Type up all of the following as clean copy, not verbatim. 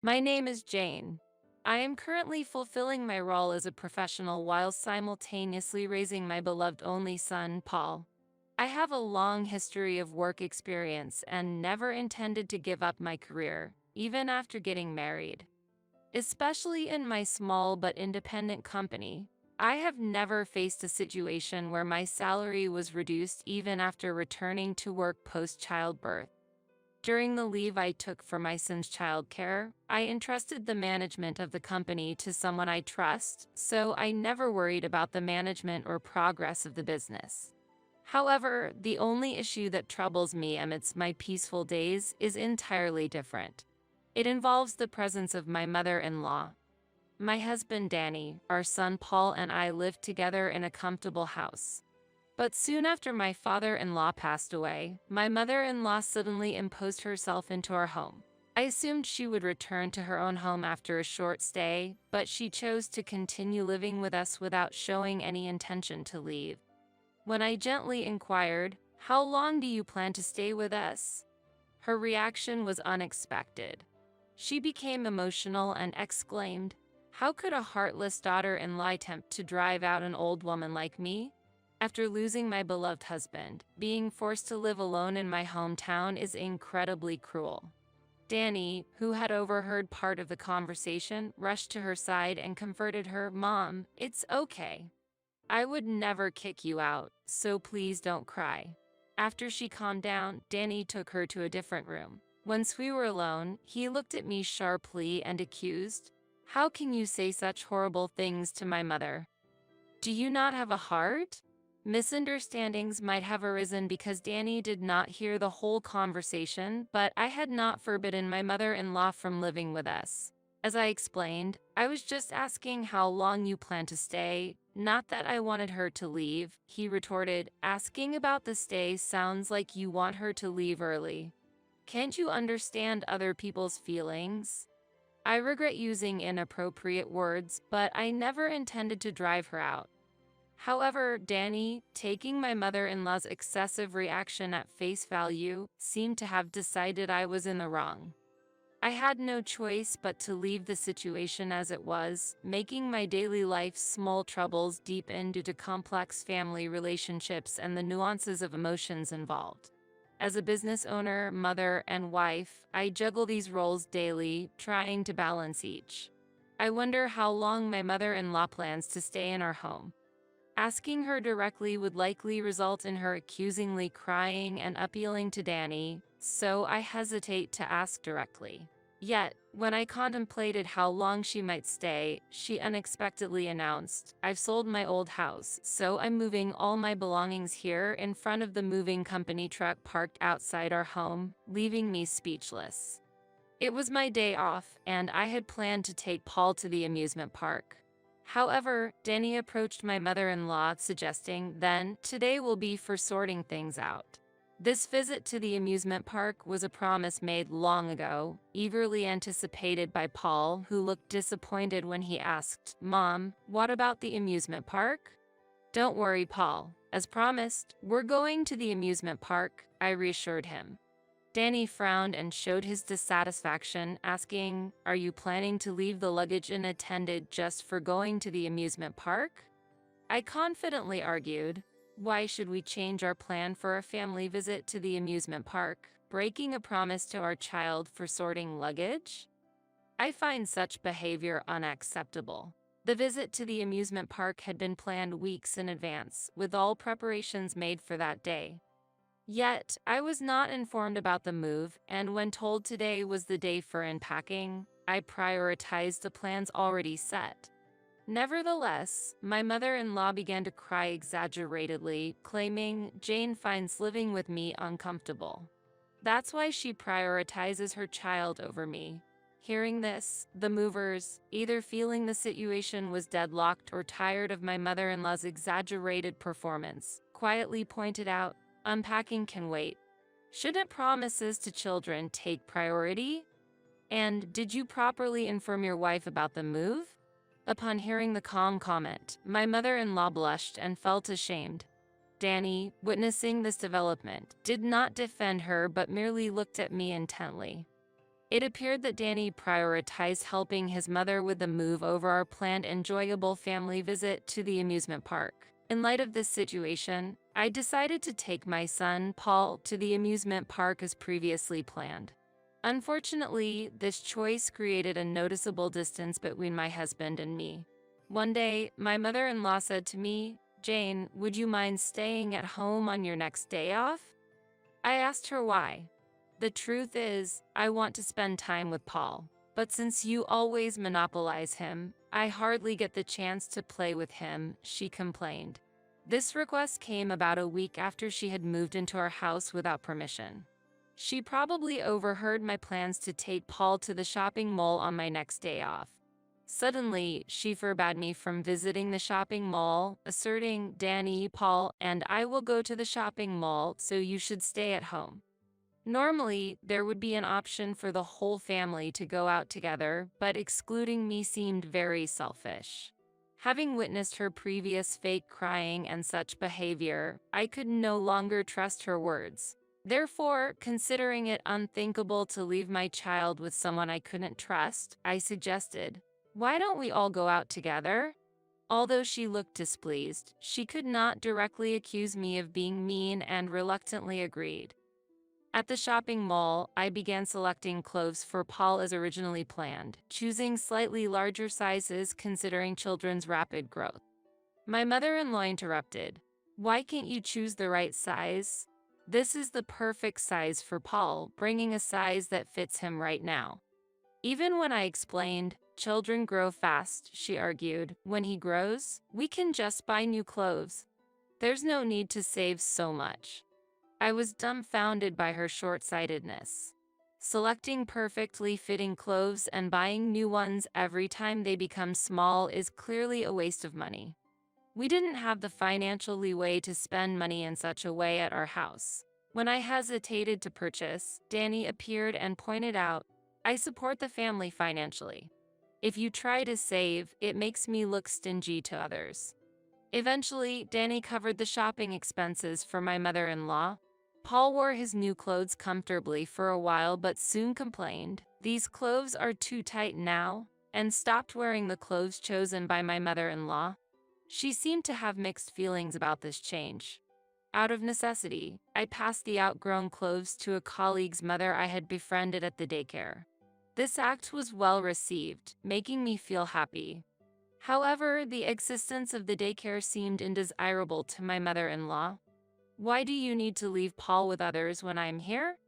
My name is Jane. I am currently fulfilling my role as a professional while simultaneously raising my beloved only son, Paul. I have a long history of work experience and never intended to give up my career, even after getting married. Especially in my small but independent company, I have never faced a situation where my salary was reduced even after returning to work post-childbirth. During the leave I took for my son's childcare, I entrusted the management of the company to someone I trust, so I never worried about the management or progress of the business. However, the only issue that troubles me amidst my peaceful days is entirely different. It involves the presence of my mother-in-law. My husband Danny, our son Paul, and I lived together in a comfortable house. But soon after my father-in-law passed away, my mother-in-law suddenly imposed herself into our home. I assumed she would return to her own home after a short stay, but she chose to continue living with us without showing any intention to leave. When I gently inquired, "How long do you plan to stay with us?" her reaction was unexpected. She became emotional and exclaimed, "How could a heartless daughter-in-law attempt to drive out an old woman like me? After losing my beloved husband, being forced to live alone in my hometown is incredibly cruel." Danny, who had overheard part of the conversation, rushed to her side and comforted her. "Mom, it's okay. I would never kick you out, so please don't cry." After she calmed down, Danny took her to a different room. Once we were alone, he looked at me sharply and accused, "How can you say such horrible things to my mother? Do you not have a heart?" Misunderstandings might have arisen because Danny did not hear the whole conversation, but I had not forbidden my mother-in-law from living with us. As I explained, I was just asking how long you plan to stay, not that I wanted her to leave, he retorted. "Asking about the stay sounds like you want her to leave early. Can't you understand other people's feelings?" I regret using inappropriate words, but I never intended to drive her out. However, Danny, taking my mother-in-law's excessive reaction at face value, seemed to have decided I was in the wrong. I had no choice but to leave the situation as it was, making my daily life's small troubles deepen due to complex family relationships and the nuances of emotions involved. As a business owner, mother, and wife, I juggle these roles daily, trying to balance each. I wonder how long my mother-in-law plans to stay in our home. Asking her directly would likely result in her accusingly crying and appealing to Danny, so I hesitate to ask directly. Yet, when I contemplated how long she might stay, she unexpectedly announced, "I've sold my old house, so I'm moving all my belongings here," in front of the moving company truck parked outside our home, leaving me speechless. It was my day off, and I had planned to take Paul to the amusement park. However, Danny approached my mother-in-law, suggesting, "Then, today will be for sorting things out." This visit to the amusement park was a promise made long ago, eagerly anticipated by Paul, who looked disappointed when he asked, "Mom, what about the amusement park?" "Don't worry, Paul. As promised, we're going to the amusement park," I reassured him. Danny frowned and showed his dissatisfaction, asking, "Are you planning to leave the luggage unattended just for going to the amusement park?" I confidently argued, "Why should we change our plan for a family visit to the amusement park, breaking a promise to our child for sorting luggage?" I find such behavior unacceptable. The visit to the amusement park had been planned weeks in advance, with all preparations made for that day. Yet, I was not informed about the move, and when told today was the day for unpacking, I prioritized the plans already set. Nevertheless, my mother-in-law began to cry exaggeratedly, claiming Jane finds living with me uncomfortable. That's why she prioritizes her child over me. Hearing this, the movers, either feeling the situation was deadlocked or tired of my mother-in-law's exaggerated performance, quietly pointed out, "Unpacking can wait. Shouldn't promises to children take priority? And did you properly inform your wife about the move?" Upon hearing the calm comment, my mother-in-law blushed and felt ashamed. Danny, witnessing this development, did not defend her but merely looked at me intently. It appeared that Danny prioritized helping his mother with the move over our planned enjoyable family visit to the amusement park. In light of this situation, I decided to take my son, Paul, to the amusement park as previously planned. Unfortunately, this choice created a noticeable distance between my husband and me. One day, my mother-in-law said to me, "Jane, would you mind staying at home on your next day off?" I asked her why. "The truth is, I want to spend time with Paul, but since you always monopolize him, I hardly get the chance to play with him," she complained. This request came about a week after she had moved into our house without permission. She probably overheard my plans to take Paul to the shopping mall on my next day off. Suddenly, she forbade me from visiting the shopping mall, asserting, "Danny, Paul, and I will go to the shopping mall, so you should stay at home." Normally, there would be an option for the whole family to go out together, but excluding me seemed very selfish. Having witnessed her previous fake crying and such behavior, I could no longer trust her words. Therefore, considering it unthinkable to leave my child with someone I couldn't trust, I suggested, "Why don't we all go out together?" Although she looked displeased, she could not directly accuse me of being mean and reluctantly agreed. At the shopping mall, I began selecting clothes for Paul as originally planned, choosing slightly larger sizes considering children's rapid growth. My mother-in-law interrupted, "Why can't you choose the right size? This is the perfect size for Paul, bringing a size that fits him right now." Even when I explained, "Children grow fast," she argued, "when he grows, we can just buy new clothes. There's no need to save so much." I was dumbfounded by her short-sightedness. Selecting perfectly fitting clothes and buying new ones every time they become small is clearly a waste of money. We didn't have the financial leeway to spend money in such a way at our house. When I hesitated to purchase, Danny appeared and pointed out, "I support the family financially. If you try to save, it makes me look stingy to others." Eventually, Danny covered the shopping expenses for my mother-in-law. Paul wore his new clothes comfortably for a while but soon complained, "These clothes are too tight now," and stopped wearing the clothes chosen by my mother-in-law. She seemed to have mixed feelings about this change. Out of necessity, I passed the outgrown clothes to a colleague's mother I had befriended at the daycare. This act was well received, making me feel happy. However, the existence of the daycare seemed undesirable to my mother-in-law. "Why do you need to leave Paul with others when I'm here?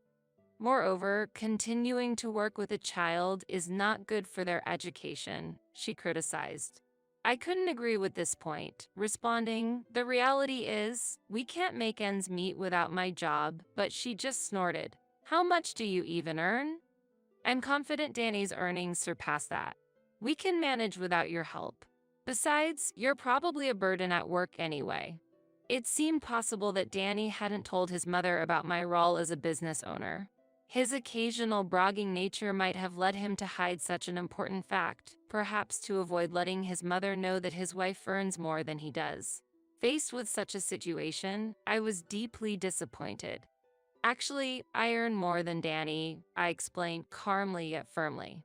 Moreover, continuing to work with a child is not good for their education," she criticized. I couldn't agree with this point, responding, "The reality is, we can't make ends meet without my job," but she just snorted, "How much do you even earn?" I'm confident Danny's earnings surpass that. "We can manage without your help. Besides, you're probably a burden at work anyway." It seemed possible that Danny hadn't told his mother about my role as a business owner. His occasional bragging nature might have led him to hide such an important fact, perhaps to avoid letting his mother know that his wife earns more than he does. Faced with such a situation, I was deeply disappointed. "Actually, I earn more than Danny," I explained calmly yet firmly.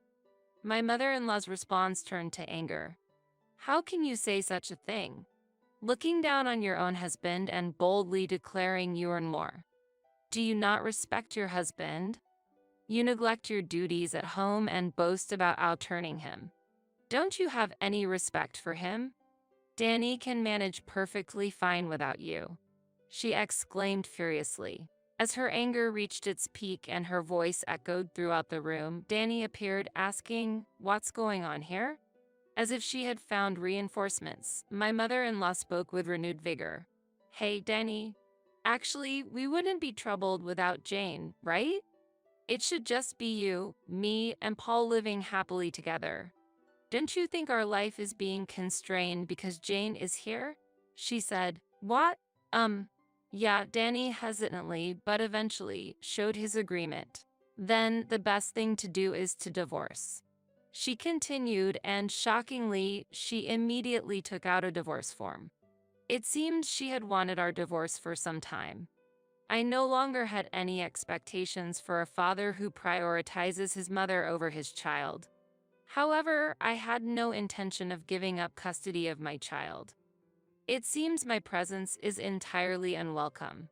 My mother-in-law's response turned to anger. "How can you say such a thing? Looking down on your own husband and boldly declaring you earn more. Do you not respect your husband? You neglect your duties at home and boast about out-earning him. Don't you have any respect for him? Danny can manage perfectly fine without you," she exclaimed furiously. As her anger reached its peak and her voice echoed throughout the room, Danny appeared, asking, "What's going on here?" As if she had found reinforcements, my mother-in-law spoke with renewed vigor. "Hey, Danny. Actually, we wouldn't be troubled without Jane, right? It should just be you, me, and Paul living happily together. Don't you think our life is being constrained because Jane is here?" She said, "What? Yeah," Danny hesitantly, but eventually, showed his agreement. "Then the best thing to do is to divorce," she continued, and shockingly, she immediately took out a divorce form. It seemed she had wanted our divorce for some time. I no longer had any expectations for a father who prioritizes his mother over his child. However, I had no intention of giving up custody of my child. It seems my presence is entirely unwelcome.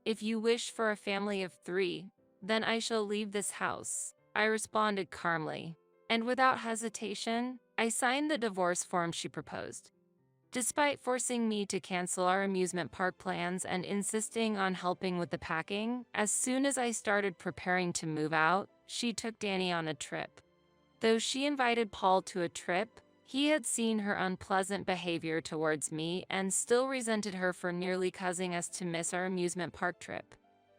If you wish for a family of 3, then I shall leave this house, I responded calmly. And without hesitation, I signed the divorce form she proposed. Despite forcing me to cancel our amusement park plans and insisting on helping with the packing, as soon as I started preparing to move out, she took Danny on a trip. Though she invited Paul to a trip, he had seen her unpleasant behavior towards me and still resented her for nearly causing us to miss our amusement park trip.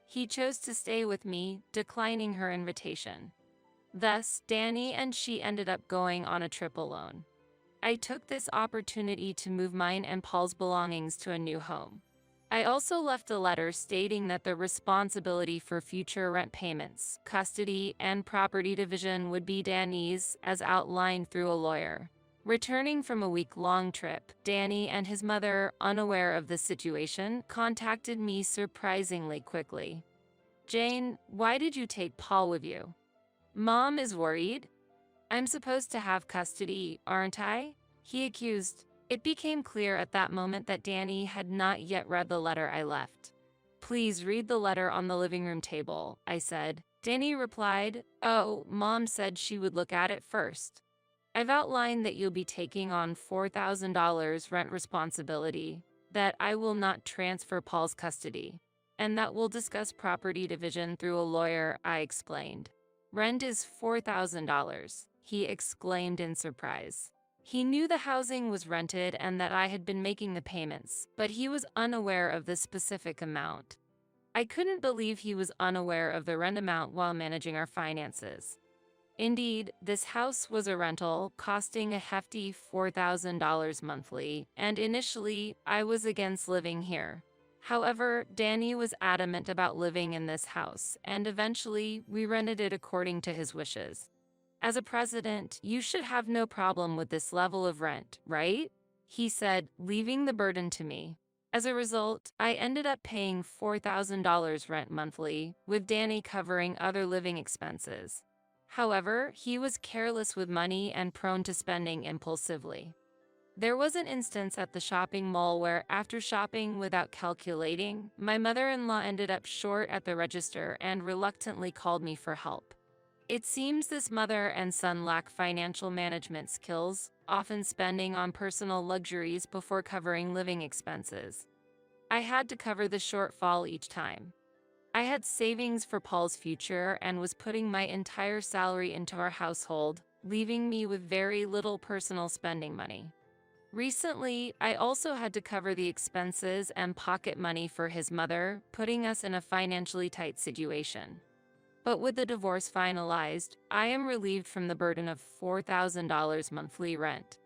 He chose to stay with me, declining her invitation. Thus, Danny and she ended up going on a trip alone. I took this opportunity to move mine and Paul's belongings to a new home. I also left a letter stating that the responsibility for future rent payments, custody, and property division would be Danny's, as outlined through a lawyer. Returning from a week-long trip, Danny and his mother, unaware of the situation, contacted me surprisingly quickly. "Jane, why did you take Paul with you? Mom is worried. I'm supposed to have custody, aren't I?" he accused. It became clear at that moment that Danny had not yet read the letter I left. "Please read the letter on the living room table," I said. Danny replied, "Oh, Mom said she would look at it first. I've outlined that you'll be taking on $4,000 rent responsibility, that I will not transfer Paul's custody, and that we'll discuss property division through a lawyer," I explained. "Rent is $4,000, he exclaimed in surprise. He knew the housing was rented and that I had been making the payments, but he was unaware of the specific amount. I couldn't believe he was unaware of the rent amount while managing our finances. Indeed, this house was a rental, costing a hefty $4,000 monthly, and initially, I was against living here. However, Danny was adamant about living in this house, and eventually, we rented it according to his wishes. As a president, you should have no problem with this level of rent, right?" he said, leaving the burden to me. As a result, I ended up paying $4,000 rent monthly, with Danny covering other living expenses. However, he was careless with money and prone to spending impulsively. There was an instance at the shopping mall where, after shopping without calculating, my mother-in-law ended up short at the register and reluctantly called me for help. It seems this mother and son lack financial management skills, often spending on personal luxuries before covering living expenses. I had to cover the shortfall each time. I had savings for Paul's future and was putting my entire salary into our household, leaving me with very little personal spending money. Recently, I also had to cover the expenses and pocket money for his mother, putting us in a financially tight situation. But with the divorce finalized, I am relieved from the burden of $4,000 monthly rent.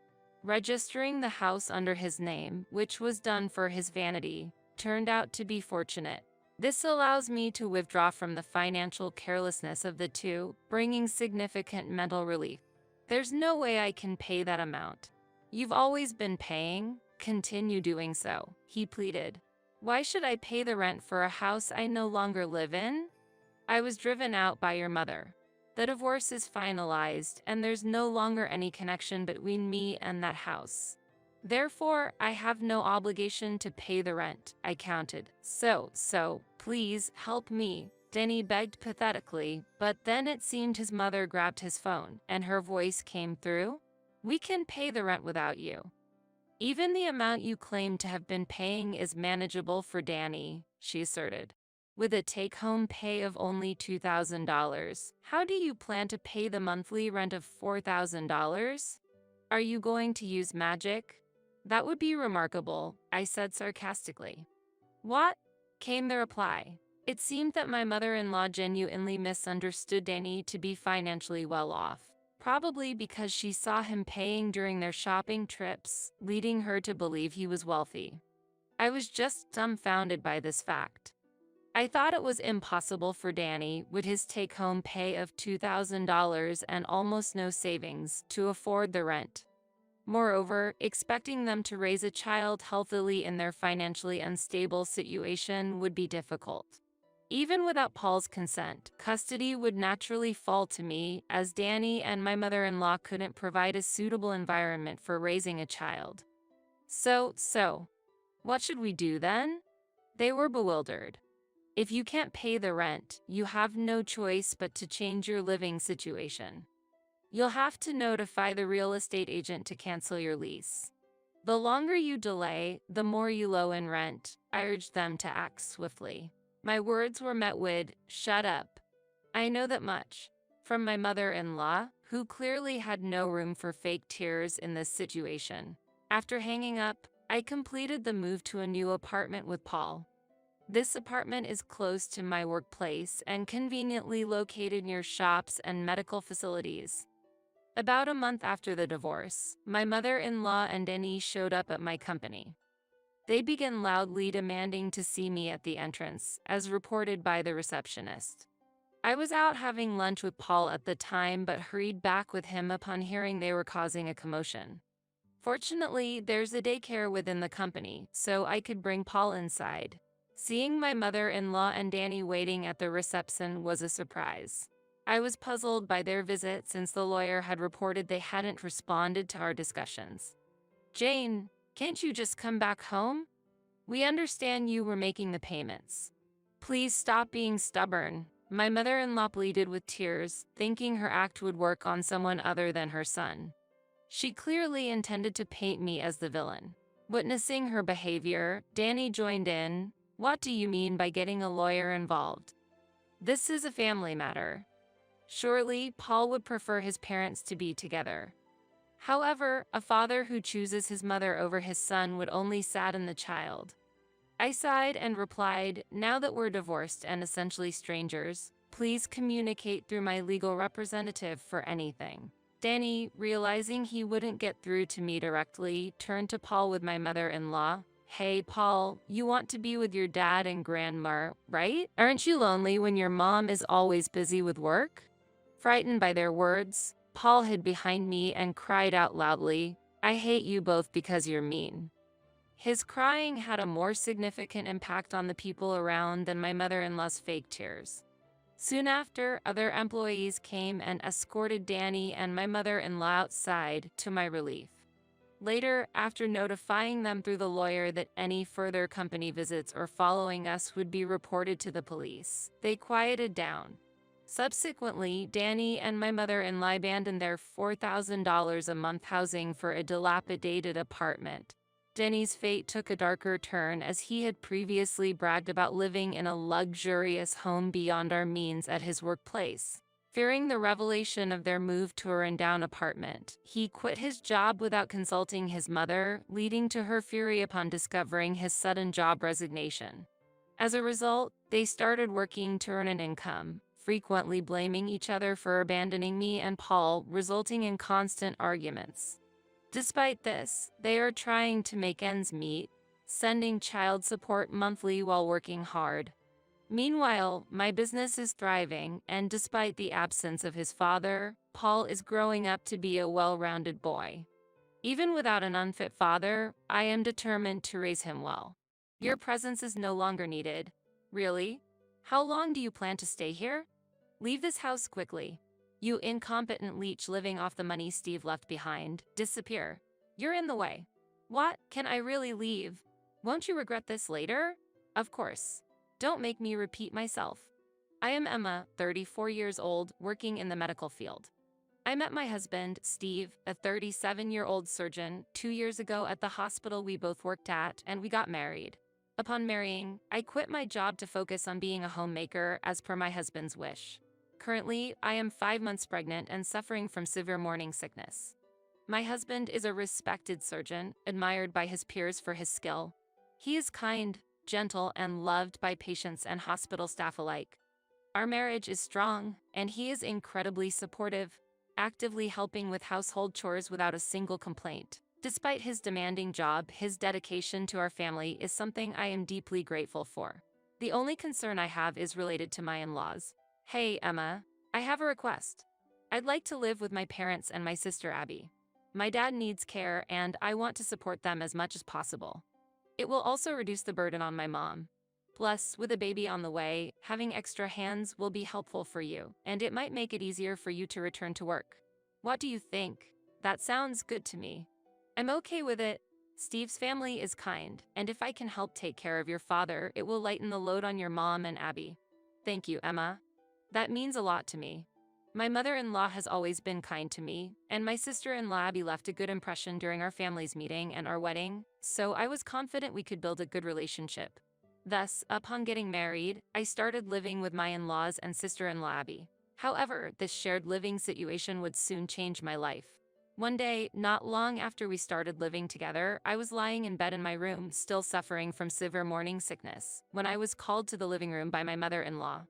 Registering the house under his name, which was done for his vanity, turned out to be fortunate. This allows me to withdraw from the financial carelessness of the two, bringing significant mental relief. "There's no way I can pay that amount. You've always been paying, continue doing so," he pleaded. "Why should I pay the rent for a house I no longer live in? I was driven out by your mother. The divorce is finalized, and there's no longer any connection between me and that house. Therefore, I have no obligation to pay the rent," I countered. So, please help me," Denny begged pathetically, but then it seemed his mother grabbed his phone, and her voice came through. "We can pay the rent without you. Even the amount you claim to have been paying is manageable for Danny," she asserted. "With a take-home pay of only $2,000, how do you plan to pay the monthly rent of $4,000? Are you going to use magic?" "That would be remarkable," I said sarcastically. "What?" came the reply. It seemed that my mother-in-law genuinely misunderstood Danny to be financially well off, probably because she saw him paying during their shopping trips, leading her to believe he was wealthy. I was just dumbfounded by this fact. I thought it was impossible for Danny, with his take-home pay of $2,000 and almost no savings, to afford the rent. Moreover, expecting them to raise a child healthily in their financially unstable situation would be difficult. Even without Paul's consent, custody would naturally fall to me, as Danny and my mother-in-law couldn't provide a suitable environment for raising a child. So, what should we do then? They were bewildered. If you can't pay the rent, you have no choice but to change your living situation. You'll have to notify the real estate agent to cancel your lease. The longer you delay, the more you owe in rent. I urged them to act swiftly. My words were met with, "Shut up. I know that much," from my mother-in-law, who clearly had no room for fake tears in this situation. After hanging up, I completed the move to a new apartment with Paul. This apartment is close to my workplace and conveniently located near shops and medical facilities. About a month after the divorce, my mother-in-law and Denny showed up at my company. They began loudly demanding to see me at the entrance, as reported by the receptionist. I was out having lunch with Paul at the time but hurried back with him upon hearing they were causing a commotion. Fortunately, there's a daycare within the company, so I could bring Paul inside. Seeing my mother-in-law and Danny waiting at the reception was a surprise. I was puzzled by their visit since the lawyer had reported they hadn't responded to our discussions. "Jane, can't you just come back home? We understand you were making the payments. Please stop being stubborn," my mother-in-law pleaded with tears, thinking her act would work on someone other than her son. She clearly intended to paint me as the villain. Witnessing her behavior, Danny joined in. "What do you mean by getting a lawyer involved? This is a family matter. Surely, Paul would prefer his parents to be together. However, a father who chooses his mother over his son would only sadden the child." I sighed and replied, "Now that we're divorced and essentially strangers, please communicate through my legal representative for anything." Danny, realizing he wouldn't get through to me directly, turned to Paul with my mother-in-law. "Hey, Paul, you want to be with your dad and grandma, right? Aren't you lonely when your mom is always busy with work?" Frightened by their words, Paul hid behind me and cried out loudly, "I hate you both because you're mean." His crying had a more significant impact on the people around than my mother-in-law's fake tears. Soon after, other employees came and escorted Danny and my mother-in-law outside, to my relief. Later, after notifying them through the lawyer that any further company visits or following us would be reported to the police, they quieted down. Subsequently, Danny and my mother-in-law abandoned their $4,000 a month housing for a dilapidated apartment. Danny's fate took a darker turn as he had previously bragged about living in a luxurious home beyond our means at his workplace. Fearing the revelation of their move to a rundown apartment, he quit his job without consulting his mother, leading to her fury upon discovering his sudden job resignation. As a result, they started working to earn an income, frequently blaming each other for abandoning me and Paul, resulting in constant arguments. Despite this, they are trying to make ends meet, sending child support monthly while working hard. Meanwhile, my business is thriving, and despite the absence of his father, Paul is growing up to be a well-rounded boy. Even without an unfit father, I am determined to raise him well. Your presence is no longer needed. Really? How long do you plan to stay here? Leave this house quickly. You incompetent leech living off the money Steve left behind. Disappear. You're in the way. What? Can I really leave? Won't you regret this later? Of course. Don't make me repeat myself. I am Emma, 34 years old, working in the medical field. I met my husband, Steve, a 37-year-old surgeon, 2 years ago at the hospital we both worked at, and we got married. Upon marrying, I quit my job to focus on being a homemaker as per my husband's wish. Currently, I am 5 months pregnant and suffering from severe morning sickness. My husband is a respected surgeon, admired by his peers for his skill. He is kind, gentle, and loved by patients and hospital staff alike. Our marriage is strong, and he is incredibly supportive, actively helping with household chores without a single complaint. Despite his demanding job, his dedication to our family is something I am deeply grateful for. The only concern I have is related to my in-laws. Hey, Emma, I have a request. I'd like to live with my parents and my sister Abby. My dad needs care, and I want to support them as much as possible. It will also reduce the burden on my mom. Plus, with a baby on the way, having extra hands will be helpful for you, and it might make it easier for you to return to work. What do you think? That sounds good to me. I'm okay with it. Steve's family is kind, and if I can help take care of your father, it will lighten the load on your mom and Abby. Thank you, Emma. That means a lot to me. My mother-in-law has always been kind to me, and my sister-in-law Abby left a good impression during our family's meeting and our wedding, so I was confident we could build a good relationship. Thus, upon getting married, I started living with my in-laws and sister-in-law Abby. However, this shared living situation would soon change my life. One day, not long after we started living together, I was lying in bed in my room, still suffering from severe morning sickness, when I was called to the living room by my mother-in-law.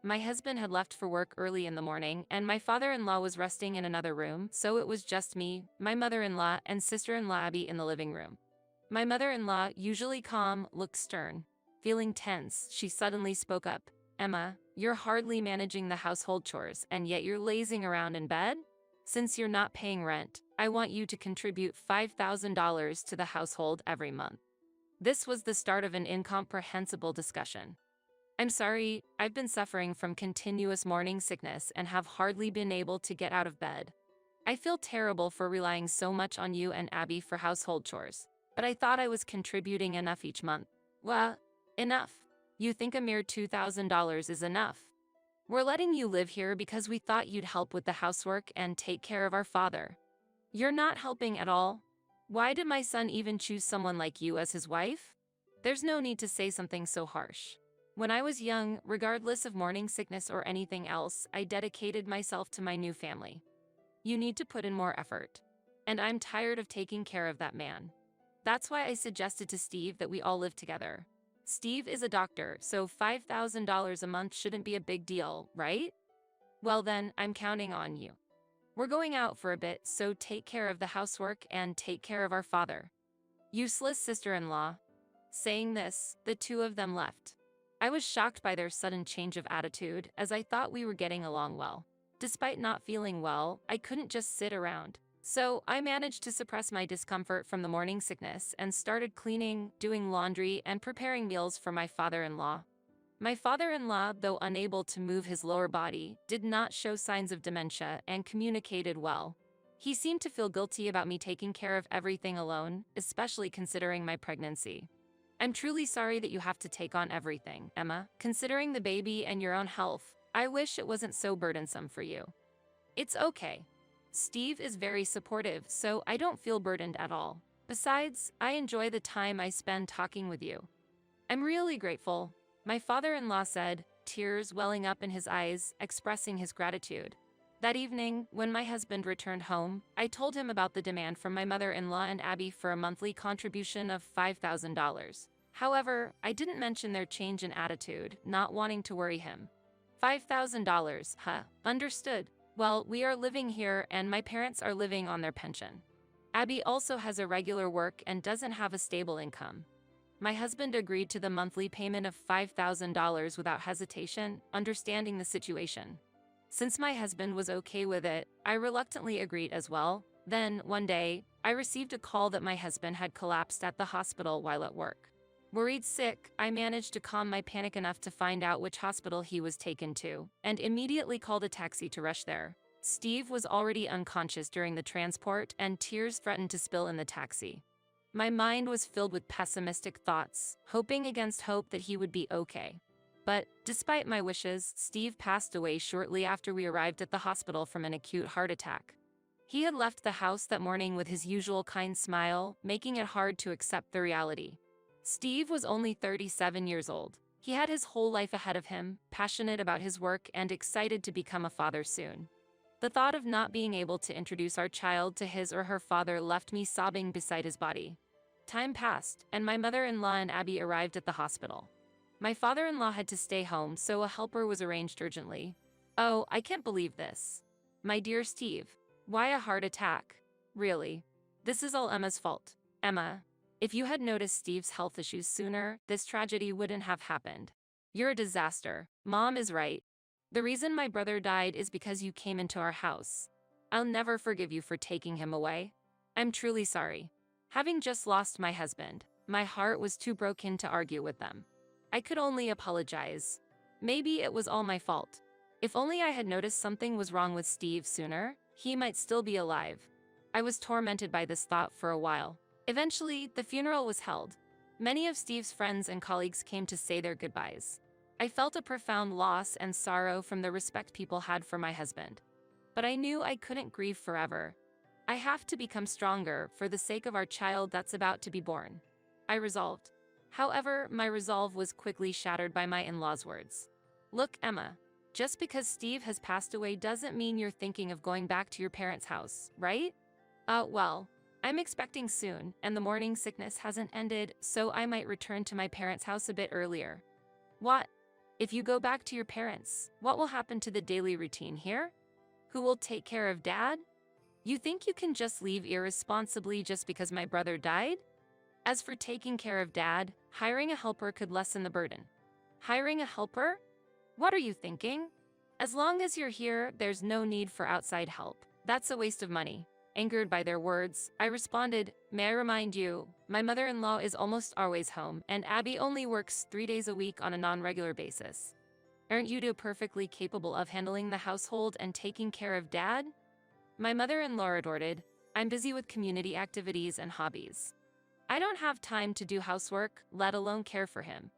My husband had left for work early in the morning, and my father-in-law was resting in another room, so it was just me, my mother-in-law, and sister-in-law Abby in the living room. My mother-in-law, usually calm, looked stern. Feeling tense, she suddenly spoke up. Emma, you're hardly managing the household chores, and yet you're lazing around in bed? Since you're not paying rent, I want you to contribute $5,000 to the household every month. This was the start of an incomprehensible discussion. I'm sorry, I've been suffering from continuous morning sickness and have hardly been able to get out of bed. I feel terrible for relying so much on you and Abby for household chores, but I thought I was contributing enough each month. Well, enough. You think a mere $2,000 is enough? We're letting you live here because we thought you'd help with the housework and take care of our father. You're not helping at all. Why did my son even choose someone like you as his wife? There's no need to say something so harsh. When I was young, regardless of morning sickness or anything else, I dedicated myself to my new family. You need to put in more effort. And I'm tired of taking care of that man. That's why I suggested to Steve that we all live together. Steve is a doctor, so $5,000 a month shouldn't be a big deal, right? Well then, I'm counting on you. We're going out for a bit, so take care of the housework and take care of our father. Useless sister-in-law. Saying this, the two of them left. I was shocked by their sudden change of attitude, as I thought we were getting along well. Despite not feeling well, I couldn't just sit around. So I managed to suppress my discomfort from the morning sickness and started cleaning, doing laundry, and preparing meals for my father-in-law. My father-in-law, though unable to move his lower body, did not show signs of dementia and communicated well. He seemed to feel guilty about me taking care of everything alone, especially considering my pregnancy. I'm truly sorry that you have to take on everything, Emma. Considering the baby and your own health, I wish it wasn't so burdensome for you. It's okay. Steve is very supportive, so I don't feel burdened at all. Besides, I enjoy the time I spend talking with you. I'm really grateful, my father-in-law said, tears welling up in his eyes, expressing his gratitude. That evening, when my husband returned home, I told him about the demand from my mother-in-law and Abby for a monthly contribution of $5,000. However, I didn't mention their change in attitude, not wanting to worry him. $5,000, huh? Understood. Well, we are living here and my parents are living on their pension. Abby also has a regular work and doesn't have a stable income. My husband agreed to the monthly payment of $5,000 without hesitation, understanding the situation. Since my husband was okay with it, I reluctantly agreed as well. Then, one day, I received a call that my husband had collapsed at the hospital while at work. Worried sick, I managed to calm my panic enough to find out which hospital he was taken to, and immediately called a taxi to rush there. Steve was already unconscious during the transport, and tears threatened to spill in the taxi. My mind was filled with pessimistic thoughts, hoping against hope that he would be okay. But, despite my wishes, Steve passed away shortly after we arrived at the hospital from an acute heart attack. He had left the house that morning with his usual kind smile, making it hard to accept the reality. Steve was only 37 years old. He had his whole life ahead of him, passionate about his work and excited to become a father soon. The thought of not being able to introduce our child to his or her father left me sobbing beside his body. Time passed, and my mother-in-law and Abby arrived at the hospital. My father-in-law had to stay home, so a helper was arranged urgently. Oh, I can't believe this. My dear Steve, why a heart attack? Really? This is all Emma's fault. Emma, if you had noticed Steve's health issues sooner, this tragedy wouldn't have happened. You're a disaster. Mom is right. The reason my brother died is because you came into our house. I'll never forgive you for taking him away. I'm truly sorry. Having just lost my husband, my heart was too broken to argue with them. I could only apologize. Maybe it was all my fault. If only I had noticed something was wrong with Steve sooner, he might still be alive. I was tormented by this thought for a while. Eventually, the funeral was held. Many of Steve's friends and colleagues came to say their goodbyes. I felt a profound loss and sorrow from the respect people had for my husband. But I knew I couldn't grieve forever. I have to become stronger for the sake of our child that's about to be born. I resolved. However, my resolve was quickly shattered by my in-laws' words. Look, Emma, just because Steve has passed away doesn't mean you're thinking of going back to your parents' house, right? Well, I'm expecting soon, and the morning sickness hasn't ended, so I might return to my parents' house a bit earlier. What? If you go back to your parents, what will happen to the daily routine here? Who will take care of Dad? You think you can just leave irresponsibly just because my brother died? As for taking care of Dad, hiring a helper could lessen the burden. Hiring a helper? What are you thinking? As long as you're here, there's no need for outside help. That's a waste of money. Angered by their words, I responded, may I remind you, my mother-in-law is almost always home, and Abby only works 3 days a week on a non-regular basis. Aren't you two perfectly capable of handling the household and taking care of Dad? My mother-in-law retorted, I'm busy with community activities and hobbies. I don't have time to do housework, let alone care for him.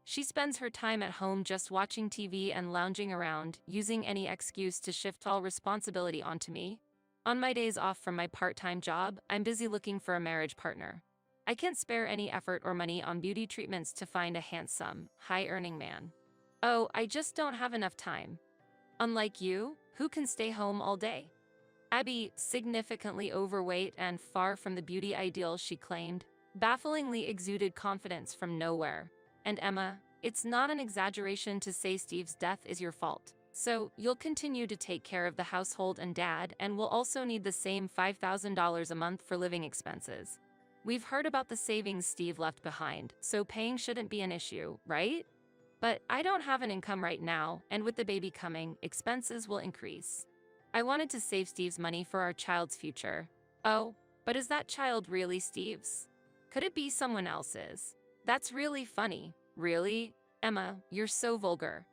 She spends her time at home just watching TV and lounging around, using any excuse to shift all responsibility onto me. On my days off from my part-time job, I'm busy looking for a marriage partner. I can't spare any effort or money on beauty treatments to find a handsome, high-earning man. Oh, I just don't have enough time. Unlike you, who can stay home all day? Abby, significantly overweight and far from the beauty ideal she claimed, bafflingly exuded confidence from nowhere. And Emma, it's not an exaggeration to say Steve's death is your fault. So, you'll continue to take care of the household and Dad, and will also need the same $5,000 a month for living expenses. We've heard about the savings Steve left behind, so paying shouldn't be an issue, right? But I don't have an income right now, and with the baby coming, expenses will increase. I wanted to save Steve's money for our child's future. Oh, but is that child really Steve's? Could it be someone else's? That's really funny. Really? Emma, you're so vulgar.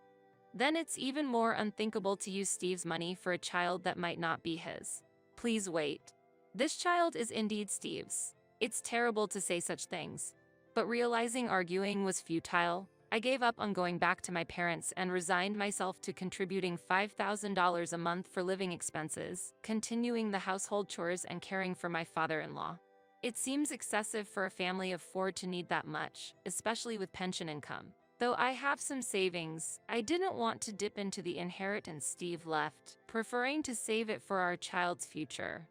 Then it's even more unthinkable to use Steve's money for a child that might not be his. Please wait. This child is indeed Steve's. It's terrible to say such things. But realizing arguing was futile, I gave up on going back to my parents and resigned myself to contributing $5,000 a month for living expenses, continuing the household chores and caring for my father-in-law. It seems excessive for a family of 4 to need that much, especially with pension income. Though I have some savings, I didn't want to dip into the inheritance Steve left, preferring to save it for our child's future.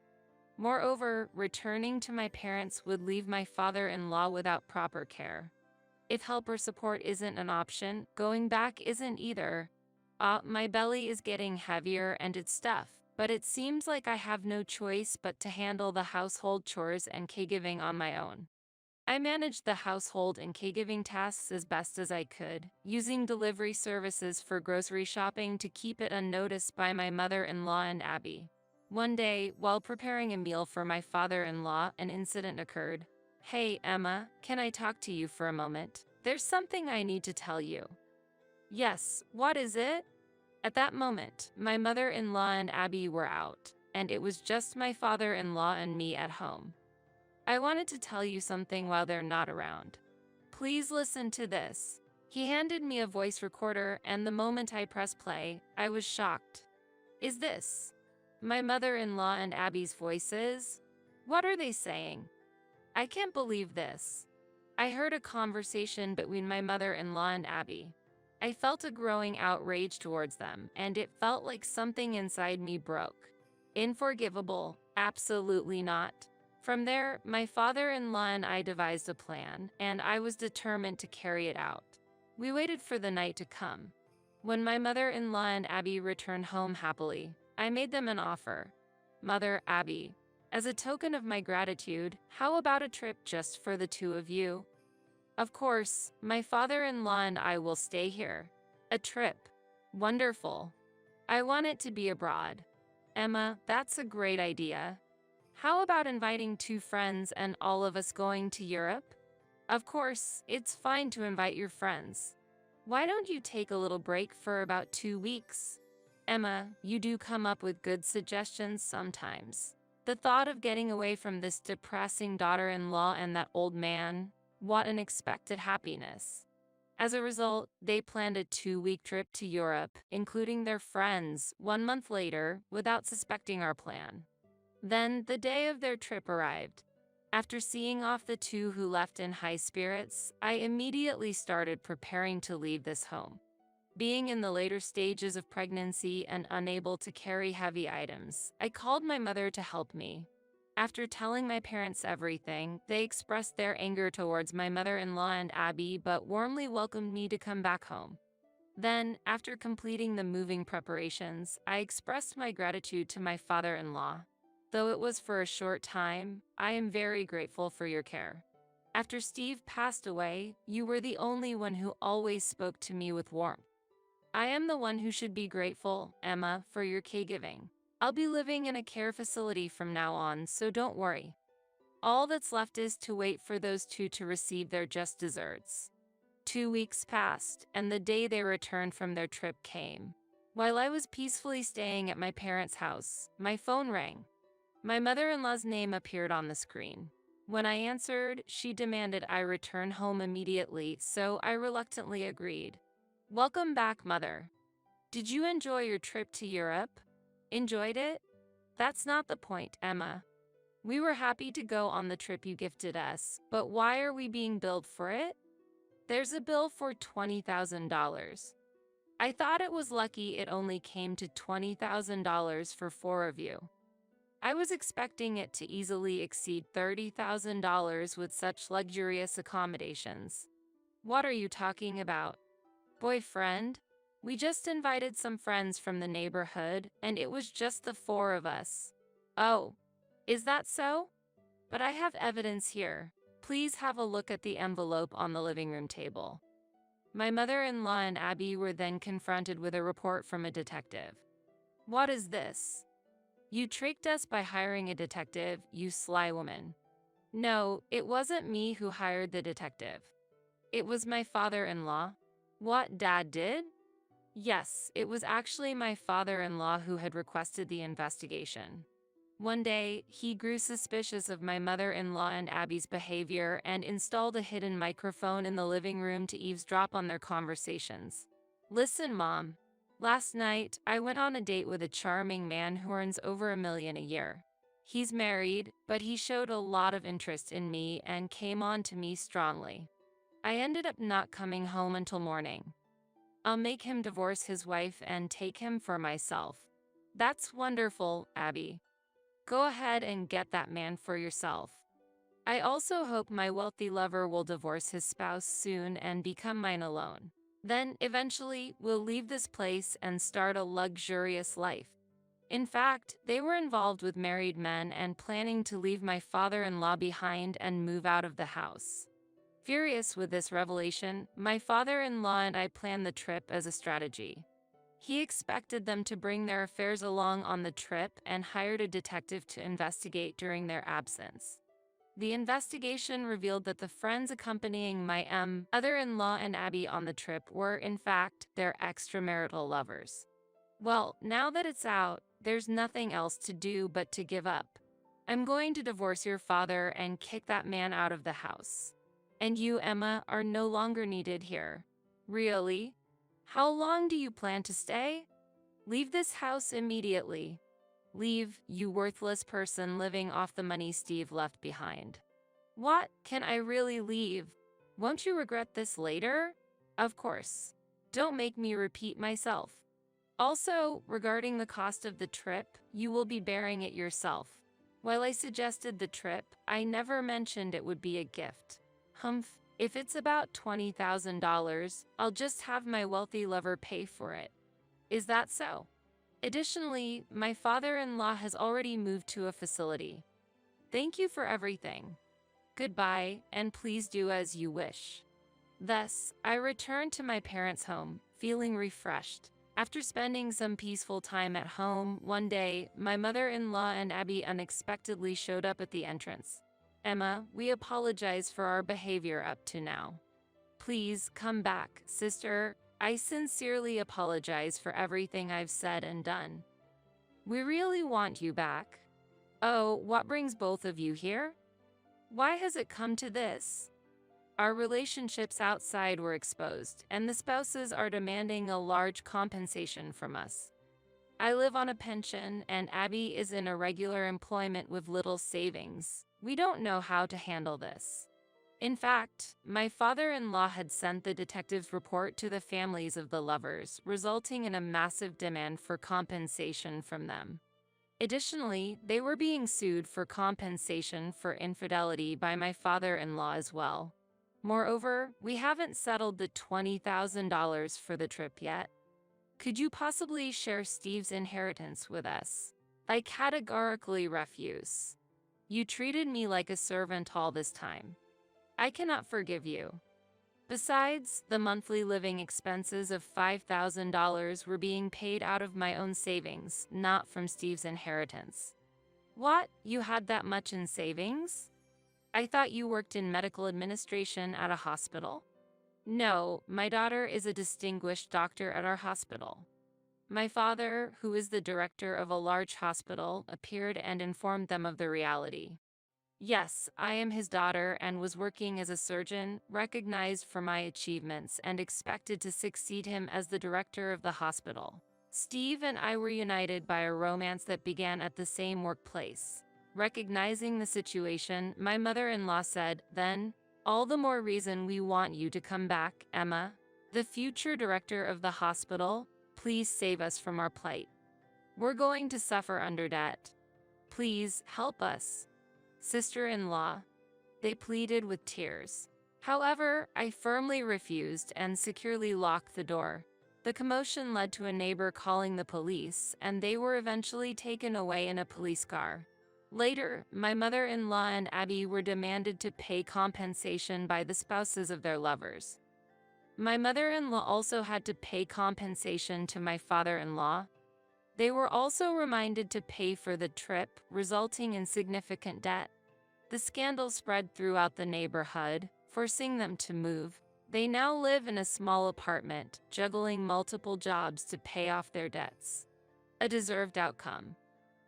Moreover, returning to my parents would leave my father-in-law without proper care. If helper support isn't an option, going back isn't either. My belly is getting heavier and it's tough, but it seems like I have no choice but to handle the household chores and caregiving on my own. I managed the household and caregiving tasks as best as I could, using delivery services for grocery shopping to keep it unnoticed by my mother-in-law and Abby. One day, while preparing a meal for my father-in-law, an incident occurred. Hey, Emma, can I talk to you for a moment? There's something I need to tell you. Yes, what is it? At that moment, my mother-in-law and Abby were out, and it was just my father-in-law and me at home. I wanted to tell you something while they're not around. Please listen to this. He handed me a voice recorder, and the moment I pressed play, I was shocked. Is this my mother-in-law and Abby's voices? What are they saying? I can't believe this. I heard a conversation between my mother-in-law and Abby. I felt a growing outrage towards them, and it felt like something inside me broke. Unforgivable, absolutely not. From there, my father-in-law and I devised a plan, and I was determined to carry it out. We waited for the night to come. When my mother-in-law and Abby returned home happily, I made them an offer. Mother, Abby, as a token of my gratitude, how about a trip just for the two of you? Of course, my father-in-law and I will stay here. A trip. Wonderful. I want it to be abroad. Emma, that's a great idea. How about inviting 2 friends and all of us going to Europe? Of course, it's fine to invite your friends. Why don't you take a little break for about 2 weeks? Emma, you do come up with good suggestions sometimes. The thought of getting away from this depressing daughter-in-law and that old man, what an unexpected happiness. As a result, they planned a 2-week trip to Europe, including their friends, 1 month later, without suspecting our plan. Then, the day of their trip arrived. After seeing off the two who left in high spirits, I immediately started preparing to leave this home. Being in the later stages of pregnancy and unable to carry heavy items, I called my mother to help me. After telling my parents everything, they expressed their anger towards my mother-in-law and Abby but warmly welcomed me to come back home. Then, after completing the moving preparations, I expressed my gratitude to my father-in-law. Though it was for a short time, I am very grateful for your care. After Steve passed away, you were the only one who always spoke to me with warmth. I am the one who should be grateful, Emma, for your caregiving. I'll be living in a care facility from now on, so don't worry. All that's left is to wait for those two to receive their just desserts. 2 weeks passed, and the day they returned from their trip came. While I was peacefully staying at my parents' house, my phone rang. My mother-in-law's name appeared on the screen. When I answered, she demanded I return home immediately, so I reluctantly agreed. Welcome back, Mother. Did you enjoy your trip to Europe? Enjoyed it? That's not the point, Emma. We were happy to go on the trip you gifted us, but why are we being billed for it? There's a bill for $20,000. I thought it was lucky it only came to $20,000 for four of you. I was expecting it to easily exceed $30,000 with such luxurious accommodations. What are you talking about? Boyfriend? We just invited some friends from the neighborhood, and it was just the four of us. Oh, is that so? But I have evidence here. Please have a look at the envelope on the living room table. My mother-in-law and Abby were then confronted with a report from a detective. What is this? You tricked us by hiring a detective, you sly woman. No, it wasn't me who hired the detective. It was my father-in-law. What Dad did? Yes, it was actually my father-in-law who had requested the investigation. One day, he grew suspicious of my mother-in-law and Abby's behavior and installed a hidden microphone in the living room to eavesdrop on their conversations. Listen, Mom. Last night, I went on a date with a charming man who earns over $1 million a year. He's married, but he showed a lot of interest in me and came on to me strongly. I ended up not coming home until morning. I'll make him divorce his wife and take him for myself. That's wonderful, Abby. Go ahead and get that man for yourself. I also hope my wealthy lover will divorce his spouse soon and become mine alone. Then, eventually, we'll leave this place and start a luxurious life. In fact, they were involved with married men and planning to leave my father-in-law behind and move out of the house. Furious with this revelation, my father-in-law and I planned the trip as a strategy. He expected them to bring their affairs along on the trip and hired a detective to investigate during their absence. The investigation revealed that the friends accompanying my mother-in-law and Abby on the trip were, in fact, their extramarital lovers. Well, now that it's out, there's nothing else to do but to give up. I'm going to divorce your father and kick that man out of the house. And you, Emma, are no longer needed here. Really? How long do you plan to stay? Leave this house immediately. Leave, you worthless person living off the money Steve left behind. What? Can I really leave? Won't you regret this later? Of course. Don't make me repeat myself. Also, regarding the cost of the trip, you will be bearing it yourself. While I suggested the trip, I never mentioned it would be a gift. Humph. If it's about $20,000, I'll just have my wealthy lover pay for it. Is that so? Additionally, my father-in-law has already moved to a facility. Thank you for everything. Goodbye, and please do as you wish. Thus, I returned to my parents' home, feeling refreshed. After spending some peaceful time at home, one day, my mother-in-law and Abby unexpectedly showed up at the entrance. Emma, we apologize for our behavior up to now. Please come back, sister. I sincerely apologize for everything I've said and done. We really want you back. Oh, what brings both of you here? Why has it come to this? Our relationships outside were exposed, and the spouses are demanding a large compensation from us. I live on a pension, and Abby is in irregular employment with little savings. We don't know how to handle this. In fact, my father-in-law had sent the detective's report to the families of the lovers, resulting in a massive demand for compensation from them. Additionally, they were being sued for compensation for infidelity by my father-in-law as well. Moreover, we haven't settled the $20,000 for the trip yet. Could you possibly share Steve's inheritance with us? I categorically refuse. You treated me like a servant all this time. I cannot forgive you. Besides, the monthly living expenses of $5,000 were being paid out of my own savings, not from Steve's inheritance. What? You had that much in savings? I thought you worked in medical administration at a hospital. No, my daughter is a distinguished doctor at our hospital. My father, who is the director of a large hospital, appeared and informed them of the reality. Yes, I am his daughter and was working as a surgeon, recognized for my achievements and expected to succeed him as the director of the hospital. Steve and I were united by a romance that began at the same workplace. Recognizing the situation, my mother-in-law said, "Then, all the more reason we want you to come back, Emma. The future director of the hospital, please save us from our plight. We're going to suffer under debt. Please help us." Sister-in-law, they pleaded with tears. However, I firmly refused and securely locked the door. The commotion led to a neighbor calling the police, and they were eventually taken away in a police car. Later, my mother-in-law and Abby were demanded to pay compensation by the spouses of their lovers. My mother-in-law also had to pay compensation to my father-in-law. They were also reminded to pay for the trip, resulting in significant debt. The scandal spread throughout the neighborhood, forcing them to move. They now live in a small apartment, juggling multiple jobs to pay off their debts. A deserved outcome.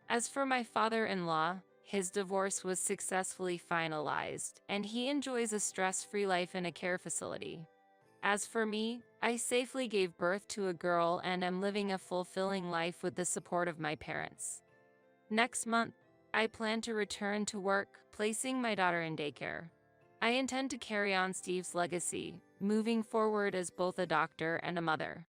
As for my father-in-law, his divorce was successfully finalized, and he enjoys a stress-free life in a care facility. As for me, I safely gave birth to a girl and am living a fulfilling life with the support of my parents. Next month, I plan to return to work, placing my daughter in daycare. I intend to carry on Steve's legacy, moving forward as both a doctor and a mother.